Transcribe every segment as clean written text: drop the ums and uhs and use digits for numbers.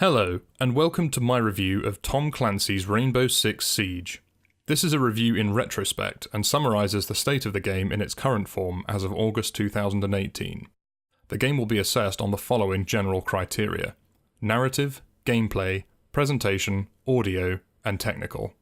Hello, and welcome to my review of Tom Clancy's Rainbow Six Siege. This is a review in retrospect and summarises the state of the game in its current form as of August 2018. The game will be assessed on the following general criteria: narrative, gameplay, presentation, audio, and technical.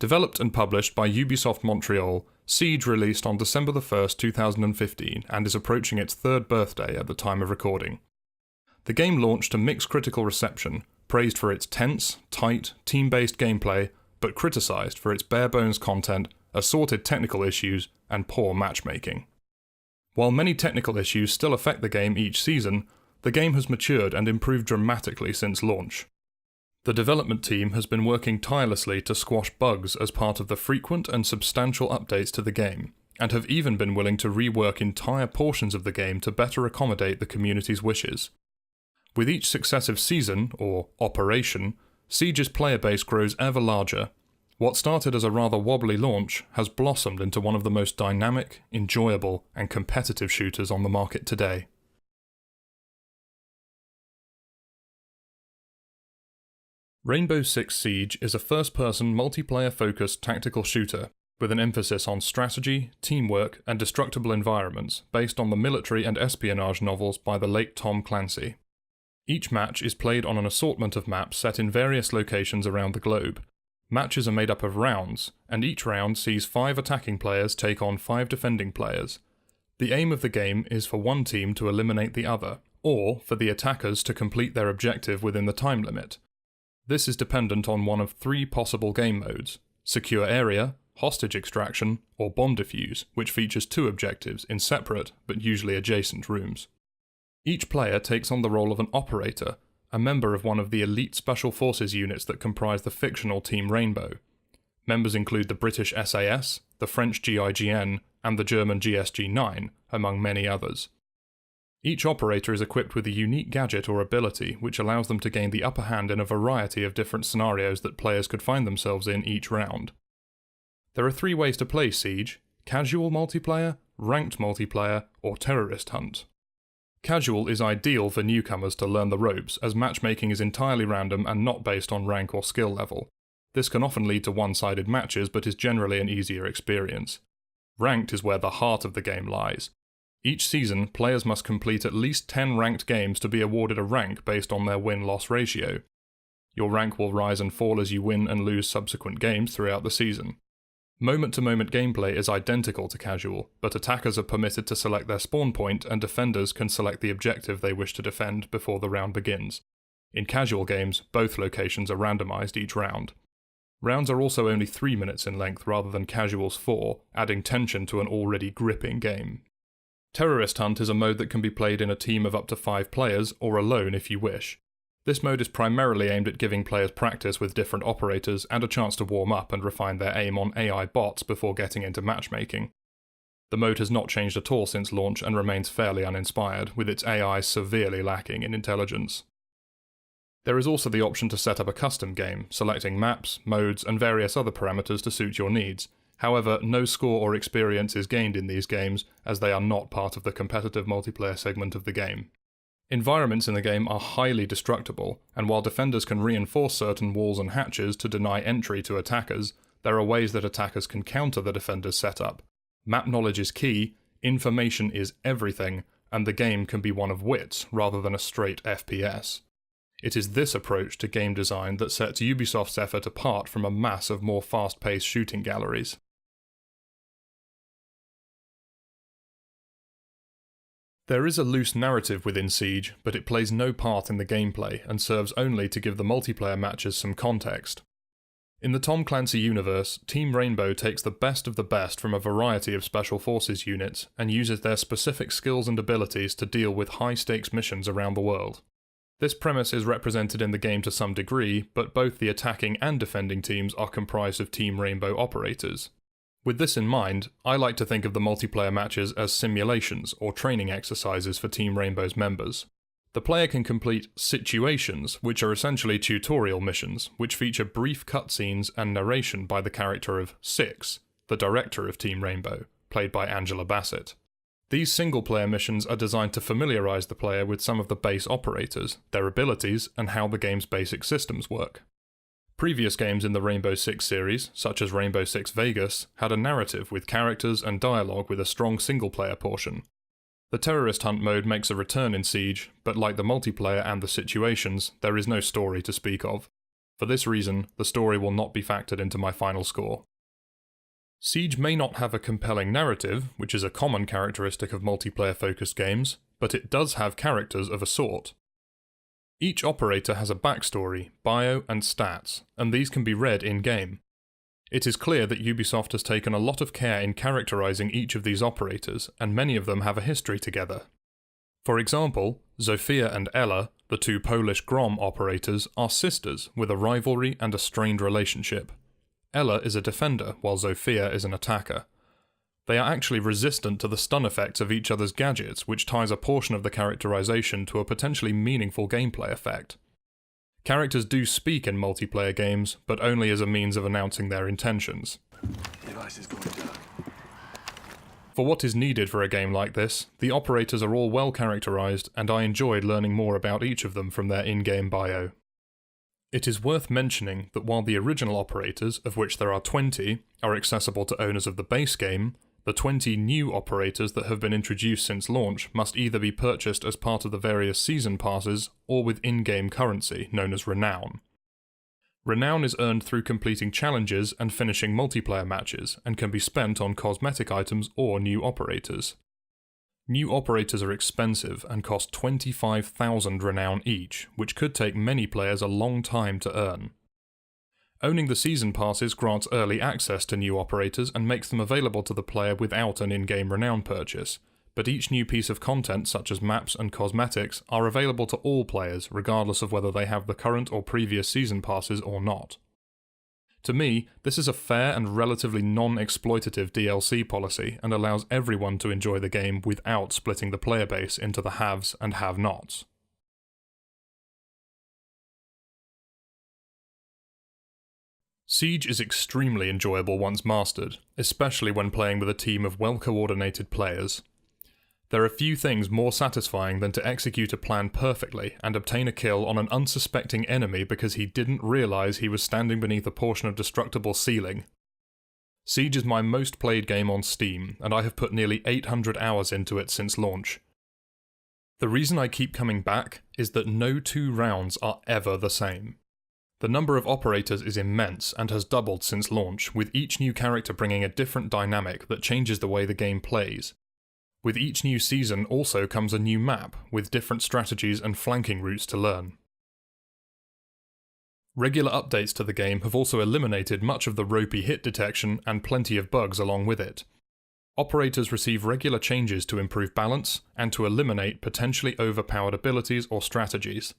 Developed and published by Ubisoft Montreal, Siege released on December 1st, 2015 and is approaching its third birthday at the time of recording. The game launched to mixed critical reception, praised for its tense, tight, team-based gameplay, but criticised for its bare-bones content, assorted technical issues, and poor matchmaking. While many technical issues still affect the game each season, the game has matured and improved dramatically since launch. The development team has been working tirelessly to squash bugs as part of the frequent and substantial updates to the game, and have even been willing to rework entire portions of the game to better accommodate the community's wishes. With each successive season, or operation, Siege's player base grows ever larger. What started as a rather wobbly launch has blossomed into one of the most dynamic, enjoyable, and competitive shooters on the market today. Rainbow Six Siege is a first-person multiplayer-focused tactical shooter, with an emphasis on strategy, teamwork, and destructible environments based on the military and espionage novels by the late Tom Clancy. Each match is played on an assortment of maps set in various locations around the globe. Matches are made up of rounds, and each round sees 5 attacking players take on 5 defending players. The aim of the game is for one team to eliminate the other, or for the attackers to complete their objective within the time limit. This is dependent on one of 3 possible game modes: secure area, hostage extraction, or bomb defuse, which features 2 objectives in separate but usually adjacent rooms. Each player takes on the role of an operator, a member of one of the elite special forces units that comprise the fictional Team Rainbow. Members include the British SAS, the French GIGN, and the German GSG-9, among many others. Each operator is equipped with a unique gadget or ability which allows them to gain the upper hand in a variety of different scenarios that players could find themselves in each round. There are 3 ways to play Siege: casual multiplayer, ranked multiplayer, or terrorist hunt. Casual is ideal for newcomers to learn the ropes, as matchmaking is entirely random and not based on rank or skill level. This can often lead to one-sided matches, but is generally an easier experience. Ranked is where the heart of the game lies. Each season, players must complete at least 10 ranked games to be awarded a rank based on their win-loss ratio. Your rank will rise and fall as you win and lose subsequent games throughout the season. Moment-to-moment gameplay is identical to casual, but attackers are permitted to select their spawn point and defenders can select the objective they wish to defend before the round begins. In casual games, both locations are randomized each round. Rounds are also only 3 minutes in length rather than casual's 4, adding tension to an already gripping game. Terrorist Hunt is a mode that can be played in a team of up to 5 players, or alone if you wish. This mode is primarily aimed at giving players practice with different operators and a chance to warm up and refine their aim on AI bots before getting into matchmaking. The mode has not changed at all since launch and remains fairly uninspired, with its AI severely lacking in intelligence. There is also the option to set up a custom game, selecting maps, modes, and various other parameters to suit your needs. However, no score or experience is gained in these games, as they are not part of the competitive multiplayer segment of the game. Environments in the game are highly destructible, and while defenders can reinforce certain walls and hatches to deny entry to attackers, there are ways that attackers can counter the defenders' setup. Map knowledge is key, information is everything, and the game can be one of wits rather than a straight FPS. It is this approach to game design that sets Ubisoft's effort apart from a mass of more fast-paced shooting galleries. There is a loose narrative within Siege, but it plays no part in the gameplay and serves only to give the multiplayer matches some context. In the Tom Clancy universe, Team Rainbow takes the best of the best from a variety of special forces units and uses their specific skills and abilities to deal with high-stakes missions around the world. This premise is represented in the game to some degree, but both the attacking and defending teams are comprised of Team Rainbow operators. With this in mind, I like to think of the multiplayer matches as simulations or training exercises for Team Rainbow's members. The player can complete situations, which are essentially tutorial missions, which feature brief cutscenes and narration by the character of Six, the director of Team Rainbow, played by Angela Bassett. These single-player missions are designed to familiarise the player with some of the base operators, their abilities, and how the game's basic systems work. Previous games in the Rainbow Six series, such as Rainbow Six Vegas, had a narrative with characters and dialogue with a strong single-player portion. The terrorist hunt mode makes a return in Siege, but like the multiplayer and the situations, there is no story to speak of. For this reason, the story will not be factored into my final score. Siege may not have a compelling narrative, which is a common characteristic of multiplayer-focused games, but it does have characters of a sort. Each operator has a backstory, bio, and stats, and these can be read in-game. It is clear that Ubisoft has taken a lot of care in characterizing each of these operators, and many of them have a history together. For example, Zofia and Ela, the two Polish Grom operators, are sisters with a rivalry and a strained relationship. Ela is a defender, while Zofia is an attacker. They are actually resistant to the stun effects of each other's gadgets, which ties a portion of the characterization to a potentially meaningful gameplay effect. Characters do speak in multiplayer games, but only as a means of announcing their intentions. Device is going down. For what is needed for a game like this, the operators are all well characterized, and I enjoyed learning more about each of them from their in-game bio. It is worth mentioning that while the original operators, of which there are 20, are accessible to owners of the base game, the 20 new operators that have been introduced since launch must either be purchased as part of the various season passes or with in-game currency, known as Renown. Renown is earned through completing challenges and finishing multiplayer matches, and can be spent on cosmetic items or new operators. New operators are expensive and cost 25,000 Renown each, which could take many players a long time to earn. Owning the season passes grants early access to new operators and makes them available to the player without an in-game Renown purchase, but each new piece of content such as maps and cosmetics are available to all players regardless of whether they have the current or previous season passes or not. To me, this is a fair and relatively non-exploitative DLC policy and allows everyone to enjoy the game without splitting the player base into the haves and have-nots. Siege is extremely enjoyable once mastered, especially when playing with a team of well-coordinated players. There are few things more satisfying than to execute a plan perfectly and obtain a kill on an unsuspecting enemy because he didn't realise he was standing beneath a portion of destructible ceiling. Siege is my most played game on Steam, and I have put nearly 800 hours into it since launch. The reason I keep coming back is that no two rounds are ever the same. The number of operators is immense and has doubled since launch, with each new character bringing a different dynamic that changes the way the game plays. With each new season also comes a new map, with different strategies and flanking routes to learn. Regular updates to the game have also eliminated much of the ropey hit detection and plenty of bugs along with it. Operators receive regular changes to improve balance and to eliminate potentially overpowered abilities or strategies.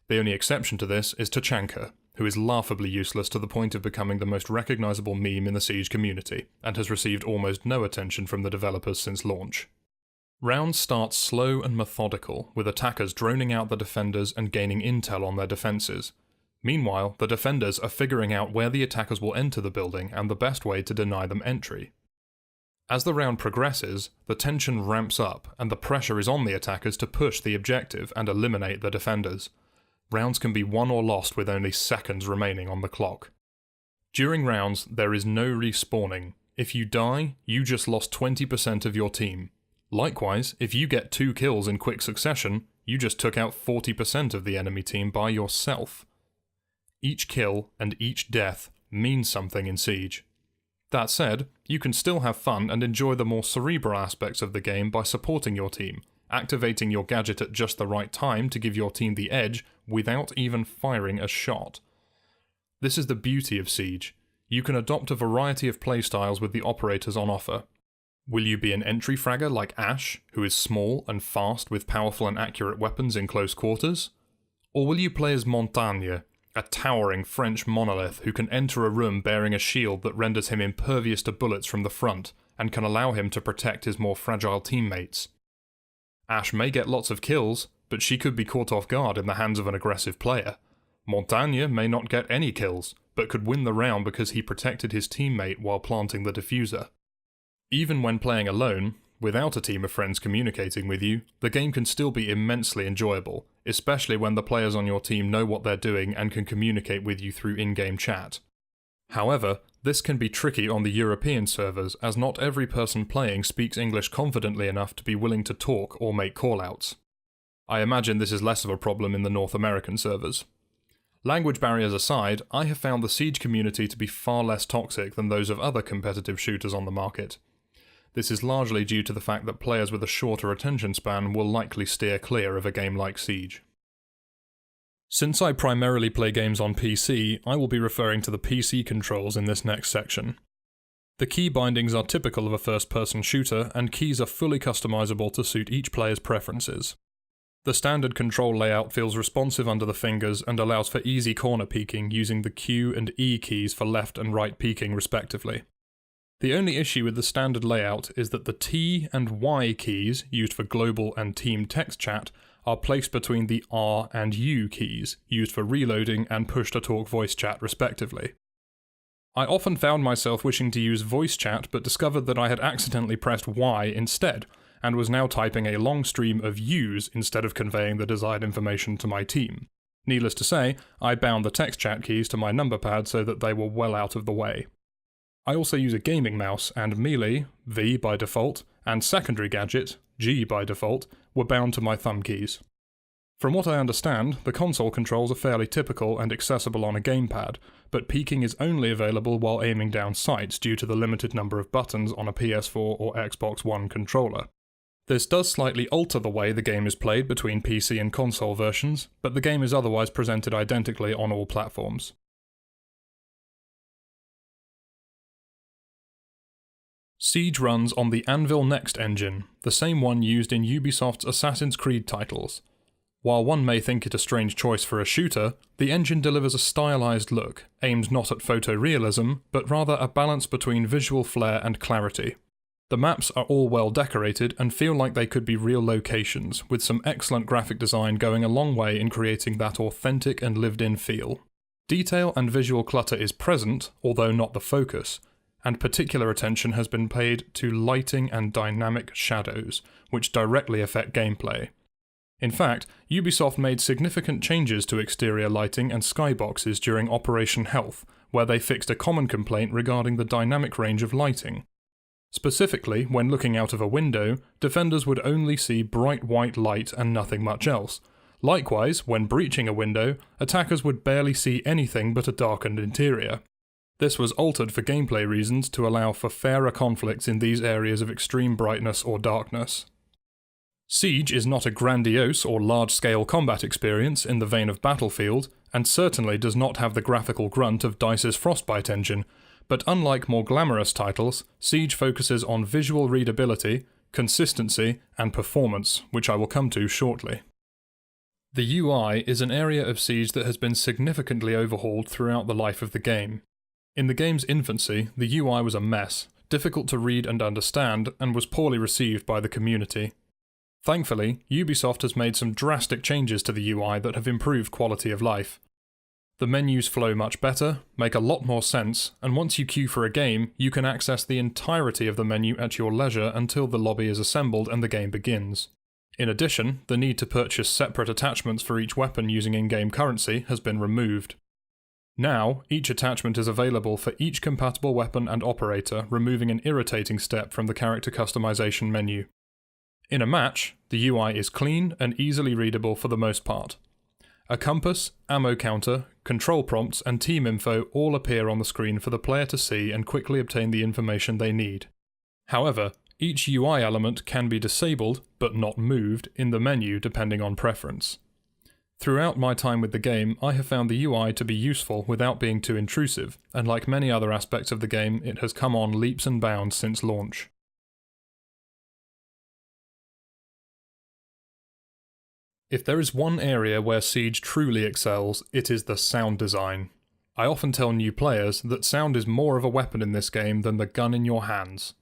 The only exception to this is Tachanka, who is laughably useless to the point of becoming the most recognisable meme in the Siege community, and has received almost no attention from the developers since launch. Rounds start slow and methodical, with attackers droning out the defenders and gaining intel on their defences. Meanwhile, the defenders are figuring out where the attackers will enter the building and the best way to deny them entry. As the round progresses, the tension ramps up and the pressure is on the attackers to push the objective and eliminate the defenders. Rounds can be won or lost with only seconds remaining on the clock. During rounds, there is no respawning. If you die, you just lost 20% of your team. Likewise, if you get 2 kills in quick succession, you just took out 40% of the enemy team by yourself. Each kill and each death means something in Siege. That said, you can still have fun and enjoy the more cerebral aspects of the game by supporting your team, activating your gadget at just the right time to give your team the edge without even firing a shot. This is the beauty of Siege. You can adopt a variety of playstyles with the operators on offer. Will you be an entry fragger like Ash, who is small and fast with powerful and accurate weapons in close quarters? Or will you play as Montagne, a towering French monolith who can enter a room bearing a shield that renders him impervious to bullets from the front and can allow him to protect his more fragile teammates? Ash may get lots of kills, but she could be caught off guard in the hands of an aggressive player. Montagne may not get any kills, but could win the round because he protected his teammate while planting the diffuser. Even when playing alone, Without a team of friends communicating with you, the game can still be immensely enjoyable, especially when the players on your team know what they're doing and can communicate with you through in-game chat. However, this can be tricky on the European servers, as not every person playing speaks English confidently enough to be willing to talk or make callouts. I imagine this is less of a problem in the North American servers. Language barriers aside, I have found the Siege community to be far less toxic than those of other competitive shooters on the market. This is largely due to the fact that players with a shorter attention span will likely steer clear of a game like Siege. Since I primarily play games on PC, I will be referring to the PC controls in this next section. The key bindings are typical of a first-person shooter, and keys are fully customizable to suit each player's preferences. The standard control layout feels responsive under the fingers and allows for easy corner peeking using the Q and E keys for left and right peeking respectively. The only issue with the standard layout is that the T and Y keys, used for global and team text chat, are placed between the R and U keys, used for reloading and push-to-talk voice chat respectively. I often found myself wishing to use voice chat but discovered that I had accidentally pressed Y instead, and was now typing a long stream of U's instead of conveying the desired information to my team. Needless to say, I bound the text chat keys to my number pad so that they were well out of the way. I also use a gaming mouse, and melee, V by default, and secondary gadget, G by default, were bound to my thumb keys. From what I understand, the console controls are fairly typical and accessible on a gamepad, but peeking is only available while aiming down sights due to the limited number of buttons on a PS4 or Xbox One controller. This does slightly alter the way the game is played between PC and console versions, but the game is otherwise presented identically on all platforms. Siege runs on the Anvil Next engine, the same one used in Ubisoft's Assassin's Creed titles. While one may think it a strange choice for a shooter, the engine delivers a stylized look, aimed not at photorealism, but rather a balance between visual flair and clarity. The maps are all well decorated and feel like they could be real locations, with some excellent graphic design going a long way in creating that authentic and lived-in feel. Detail and visual clutter is present, although not the focus, and particular attention has been paid to lighting and dynamic shadows, which directly affect gameplay. In fact, Ubisoft made significant changes to exterior lighting and skyboxes during Operation Health, where they fixed a common complaint regarding the dynamic range of lighting. Specifically, when looking out of a window, defenders would only see bright white light and nothing much else. Likewise, when breaching a window, attackers would barely see anything but a darkened interior. This was altered for gameplay reasons to allow for fairer conflicts in these areas of extreme brightness or darkness. Siege is not a grandiose or large-scale combat experience in the vein of Battlefield, and certainly does not have the graphical grunt of DICE's Frostbite engine, but unlike more glamorous titles, Siege focuses on visual readability, consistency, and performance, which I will come to shortly. The UI is an area of Siege that has been significantly overhauled throughout the life of the game. In the game's infancy, the UI was a mess, difficult to read and understand, and was poorly received by the community. Thankfully, Ubisoft has made some drastic changes to the UI that have improved quality of life. The menus flow much better, make a lot more sense, and once you queue for a game, you can access the entirety of the menu at your leisure until the lobby is assembled and the game begins. In addition, the need to purchase separate attachments for each weapon using in-game currency has been removed. Now, each attachment is available for each compatible weapon and operator, removing an irritating step from the character customization menu. In a match, the UI is clean and easily readable for the most part. A compass, ammo counter, control prompts, and team info all appear on the screen for the player to see and quickly obtain the information they need. However, each UI element can be disabled, but not moved, in the menu depending on preference. Throughout my time with the game, I have found the UI to be useful without being too intrusive, and like many other aspects of the game, it has come on leaps and bounds since launch. If there is one area where Siege truly excels, it is the sound design. I often tell new players that sound is more of a weapon in this game than the gun in your hands.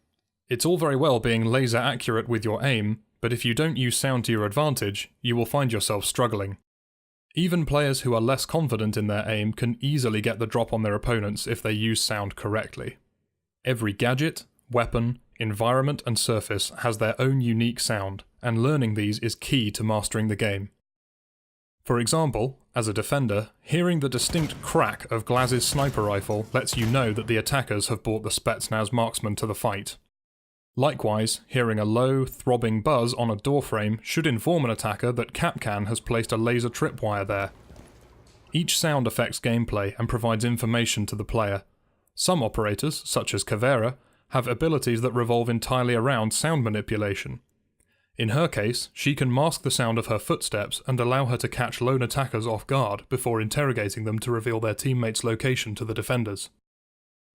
It's all very well being laser accurate with your aim, but if you don't use sound to your advantage, you will find yourself struggling. Even players who are less confident in their aim can easily get the drop on their opponents if they use sound correctly. Every gadget, weapon, environment, and surface has their own unique sound, and learning these is key to mastering the game. For example, as a defender, hearing the distinct crack of Glaz's sniper rifle lets you know that the attackers have brought the Spetsnaz marksman to the fight. Likewise, hearing a low, throbbing buzz on a doorframe should inform an attacker that Kapkan has placed a laser tripwire there. Each sound affects gameplay and provides information to the player. Some operators, such as Caveira, have abilities that revolve entirely around sound manipulation. In her case, she can mask the sound of her footsteps and allow her to catch lone attackers off guard before interrogating them to reveal their teammates' location to the defenders.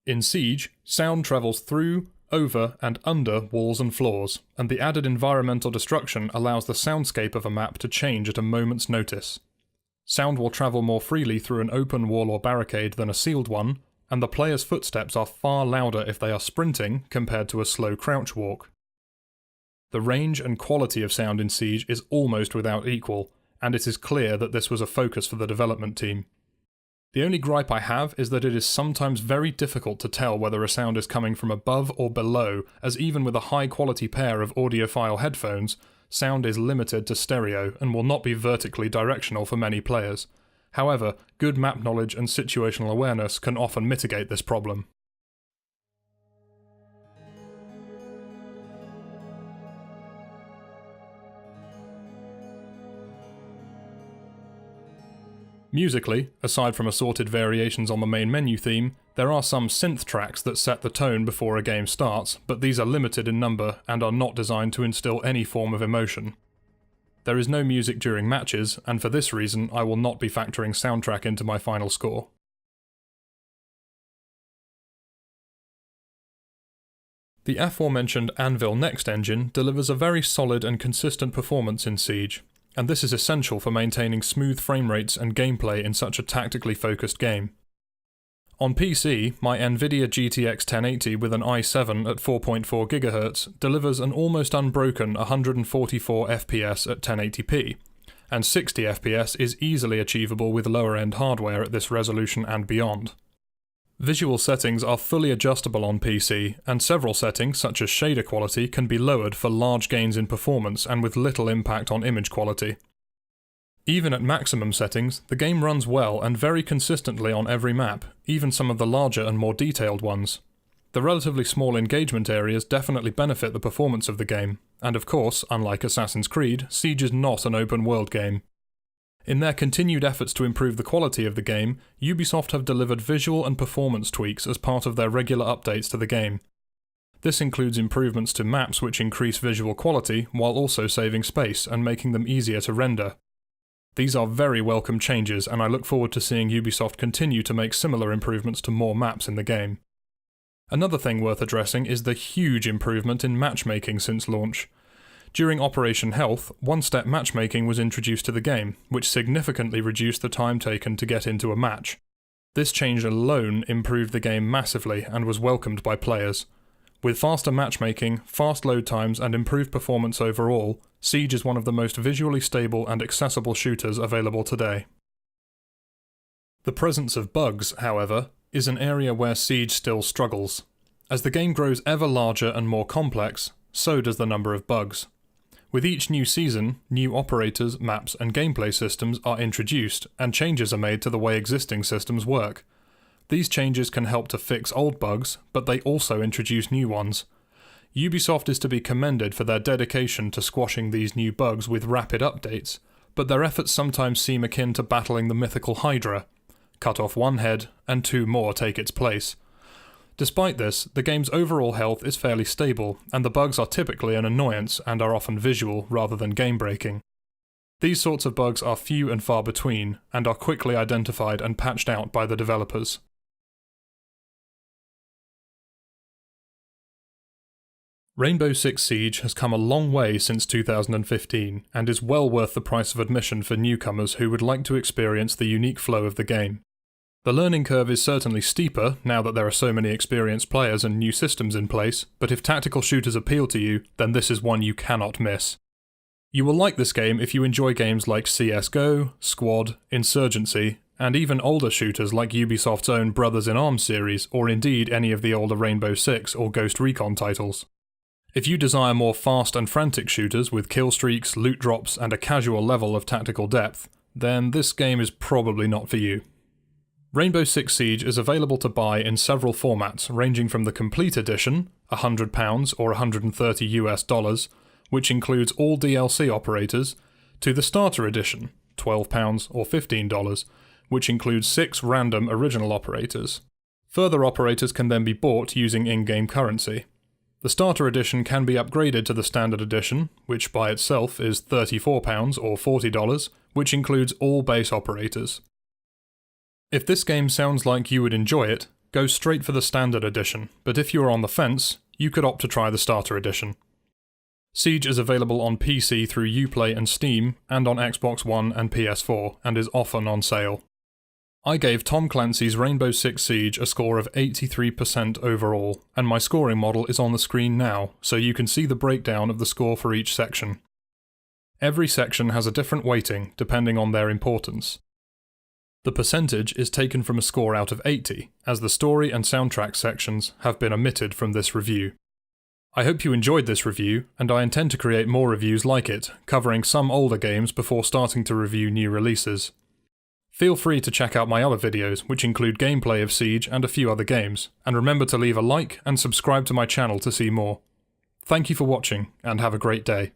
In Siege, sound travels through, over, and under walls and floors, and the added environmental destruction allows the soundscape of a map to change at a moment's notice. Sound will travel more freely through an open wall or barricade than a sealed one, and the player's footsteps are far louder if they are sprinting compared to a slow crouch walk. The range and quality of sound in Siege is almost without equal, and it is clear that this was a focus for the development team. The only gripe I have is that it is sometimes very difficult to tell whether a sound is coming from above or below, as even with a high-quality pair of audiophile headphones, sound is limited to stereo and will not be vertically directional for many players. However, good map knowledge and situational awareness can often mitigate this problem. Musically, aside from assorted variations on the main menu theme, there are some synth tracks that set the tone before a game starts, but these are limited in number and are not designed to instill any form of emotion. There is no music during matches, and for this reason I will not be factoring soundtrack into my final score. The aforementioned Anvil Next engine delivers a very solid and consistent performance in Siege, and this is essential for maintaining smooth frame rates and gameplay in such a tactically focused game. On PC, my Nvidia GTX 1080 with an i7 at 4.4 GHz delivers an almost unbroken 144 FPS at 1080p, and 60 FPS is easily achievable with lower-end hardware at this resolution and beyond. Visual settings are fully adjustable on PC, and several settings, such as shader quality, can be lowered for large gains in performance and with little impact on image quality. Even at maximum settings, the game runs well and very consistently on every map, even some of the larger and more detailed ones. The relatively small engagement areas definitely benefit the performance of the game, and of course, unlike Assassin's Creed, Siege is not an open-world game. In their continued efforts to improve the quality of the game, Ubisoft have delivered visual and performance tweaks as part of their regular updates to the game. This includes improvements to maps which increase visual quality while also saving space and making them easier to render. These are very welcome changes, and I look forward to seeing Ubisoft continue to make similar improvements to more maps in the game. Another thing worth addressing is the huge improvement in matchmaking since launch. During Operation Health, one-step matchmaking was introduced to the game, which significantly reduced the time taken to get into a match. This change alone improved the game massively and was welcomed by players. With faster matchmaking, fast load times and improved performance overall, Siege is one of the most visually stable and accessible shooters available today. The presence of bugs, however, is an area where Siege still struggles. As the game grows ever larger and more complex, so does the number of bugs. With each new season, new operators, maps, and gameplay systems are introduced, and changes are made to the way existing systems work. These changes can help to fix old bugs, but they also introduce new ones. Ubisoft is to be commended for their dedication to squashing these new bugs with rapid updates, but their efforts sometimes seem akin to battling the mythical Hydra. Cut off one head, and two more take its place. Despite this, the game's overall health is fairly stable, and the bugs are typically an annoyance and are often visual rather than game-breaking. These sorts of bugs are few and far between, and are quickly identified and patched out by the developers. Rainbow Six Siege has come a long way since 2015, and is well worth the price of admission for newcomers who would like to experience the unique flow of the game. The learning curve is certainly steeper now that there are so many experienced players and new systems in place, but if tactical shooters appeal to you, then this is one you cannot miss. You will like this game if you enjoy games like CSGO, Squad, Insurgency, and even older shooters like Ubisoft's own Brothers in Arms series, or indeed any of the older Rainbow Six or Ghost Recon titles. If you desire more fast and frantic shooters with kill streaks, loot drops, and a casual level of tactical depth, then this game is probably not for you. Rainbow Six Siege is available to buy in several formats, ranging from the Complete Edition, £100 or $130 which includes all DLC operators, to the Starter Edition, £12 or $15, which includes 6 random original operators. Further operators can then be bought using in-game currency. The Starter Edition can be upgraded to the Standard Edition, which by itself is £34 or $40, which includes all base operators. If this game sounds like you would enjoy it, go straight for the Standard Edition, but if you are on the fence, you could opt to try the Starter Edition. Siege is available on PC through Uplay and Steam, and on Xbox One and PS4, and is often on sale. I gave Tom Clancy's Rainbow Six Siege a score of 83% overall, and my scoring model is on the screen now, so you can see the breakdown of the score for each section. Every section has a different weighting, depending on their importance. The percentage is taken from a score out of 80, as the story and soundtrack sections have been omitted from this review. I hope you enjoyed this review, and I intend to create more reviews like it, covering some older games before starting to review new releases. Feel free to check out my other videos, which include gameplay of Siege and a few other games, and remember to leave a like and subscribe to my channel to see more. Thank you for watching, and have a great day.